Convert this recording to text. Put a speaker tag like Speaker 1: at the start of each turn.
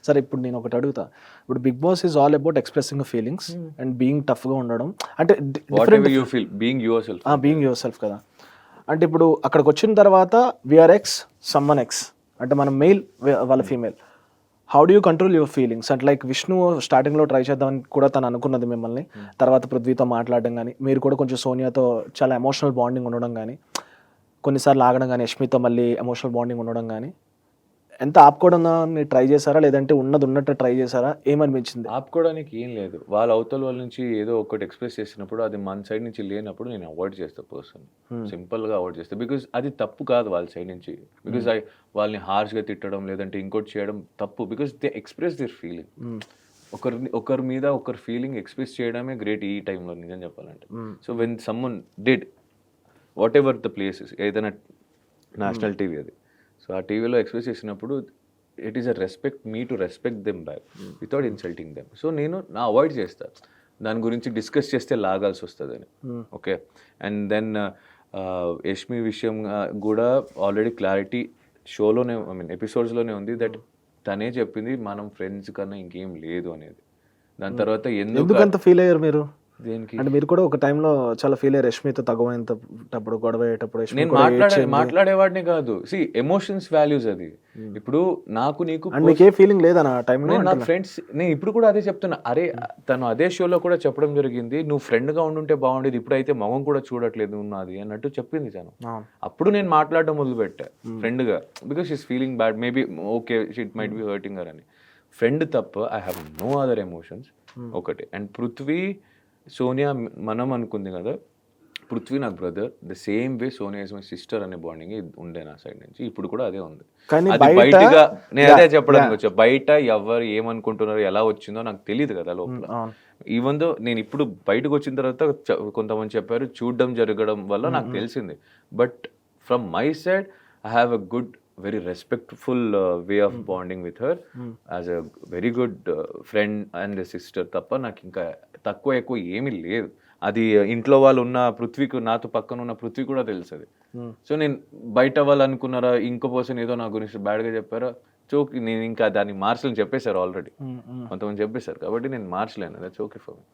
Speaker 1: సరే ఇప్పుడు నేను ఒకటి అడుగుతా, ఇప్పుడు Bigg Boss is all about expressing feelings and being టఫ్గా ఉండడం, అంటే
Speaker 2: whatever you feel being yourself.
Speaker 1: Being yourself కదా. అంటే ఇప్పుడు అక్కడికి వచ్చిన తర్వాత వీఆర్ ఎక్స్ సమ్మన్ ఎక్స్, అంటే మనం మెయిల్ వాళ్ళ female, how do you control your feelings? అంటే లైక్ విష్ణు స్టార్టింగ్లో ట్రై చేద్దామని కూడా తను అనుకున్నది మిమ్మల్ని, తర్వాత పృథ్వీతో మాట్లాడడం కానీ, మీరు కూడా కొంచెం సోనియాతో చాలా ఎమోషనల్ బాండింగ్ ఉండడం కానీ, కొన్నిసార్లు ఆగడం కానీ, యష్మితో మళ్ళీ ఎమోషనల్ బాండింగ్ ఉండడం కానీ, ఎంత ఆపుకోవడం ట్రై చేశారా, లేదంటే ఉన్నది ఉన్నట్టు ట్రై చేశారా, ఏమనిపించింది?
Speaker 2: ఆపుకోవడానికి ఏం లేదు. వాళ్ళ అవతల వాళ్ళ నుంచి ఏదో ఒకటి ఎక్స్ప్రెస్ చేసినప్పుడు అది మన సైడ్ నుంచి లేనప్పుడు నేను అవాయిడ్ చేస్తాను పర్సన్. సింపుల్గా అవాయిడ్ చేస్తాను. బికాజ్ అది తప్పు కాదు వాళ్ళ సైడ్ నుంచి. బికాజ్ వాళ్ళని హార్ష్గా తిట్టడం లేదంటే ఇంకోటి చేయడం తప్పు. Because they express their feeling. ఒకరి మీద ఒకరి ఫీలింగ్ ఎక్స్ప్రెస్ చేయడమే గ్రేట్ ఈ టైంలో నిజం చెప్పాలంటే. So when someone did what ever the places, ఏదైనా నేషనల్ టీవీ అది, సో ఆ టీవీలో ఎక్స్ప్రెస్ చేసినప్పుడు it is a respect me to respect them back without insulting them. So నేను నా అవాయిడ్ చేస్తాను దాని గురించి డిస్కస్ చేస్తే లాగాల్సి వస్తుందని. ఓకే, అండ్ దెన్ యష్మి విషయం కూడా ఆల్రెడీ క్లారిటీ షోలోనే, ఐ మీన్ ఎపిసోడ్స్లోనే ఉంది దట్ తనే చెప్పింది మనం ఫ్రెండ్స్ కన్నా ఇంకేం లేదు అనేది. దాని తర్వాత
Speaker 1: ఎందుకంత ఫీల్ అయ్యారు మీరు?
Speaker 2: దేనికి
Speaker 1: అంటే మీరు కూడా ఒక టైంలో చాలా ఫీల్ అయ్యారు యష్మితో తగ్గమైనప్పుడు, గొడవ అయ్యేటప్పుడు.
Speaker 2: నేను మాట్లాడేవాడిని కాదు. సి ఎమోషన్స్ వాల్యూస్ అది. ఇప్పుడు నాకు నీకు
Speaker 1: మీకే ఫీలింగ్ లేదా ఆ టైంలో?
Speaker 2: నా ఫ్రెండ్స్, నేను ఇప్పుడు కూడా అదే చెప్తున్నా. అరే తను అదే షోలో కూడా చెప్పడం జరిగింది, నువ్వు ఫ్రెండ్గా ఉండుంటే బాగుండేది, ఇప్పుడైతే మొహం కూడా చూడట్లేదు ఉన్నది అన్నట్టు చెప్పింది తను. అప్పుడు నేను మాట్లాడడం మొదలుపెట్టా ఫ్రెండ్గా, because she's feeling bad, maybe okay it might be hurting her అని. ఫ్రెండ్ తప్ప I have no other emotions ఒకటి. అండ్ పృథ్వీ సోనియా మనం అనుకుంది కదా, పృథ్వీ నాకు brother, the same way Sonia is my sister అనే బాండింగ్ ఉండే నా సైడ్ నుంచి. ఇప్పుడు కూడా అదే ఉంది. అది బయటగా నేను అదే చెప్పడానికి వచ్చా. బయట ఎవరు ఏమనుకుంటున్నారో ఎలా వచ్చిందో నాకు తెలియదు కదా లోపల. ఈవెన్ దో నేను ఇప్పుడు బయటకు వచ్చిన తర్వాత కొంతమంది చెప్పారు, చూడడం జరగడం వల్ల నాకు తెలిసింది. But from my side I have a good, very respectful way of bonding with her as a very good friend and a sister తప్ప నాకు ఇంకా తక్కువ ఎక్కువ ఏమీ లేదు. అది ఇంట్లో వాళ్ళు ఉన్న పృథ్వీకి, నాతో పక్కన ఉన్న పృథ్వీ కూడా తెలుసు అది. సో నేను బయట వాళ్ళు అనుకున్నారా, ఇంకో పర్సన్ ఏదో నా గురించి బ్యాడ్గా చెప్పారా, నేను ఇంకా దాన్ని మార్చలేని చెప్పేశారు ఆల్రెడీ. కొంతమంది చెప్పేశారు కాబట్టి నేను మార్చలేను. That's okay for me.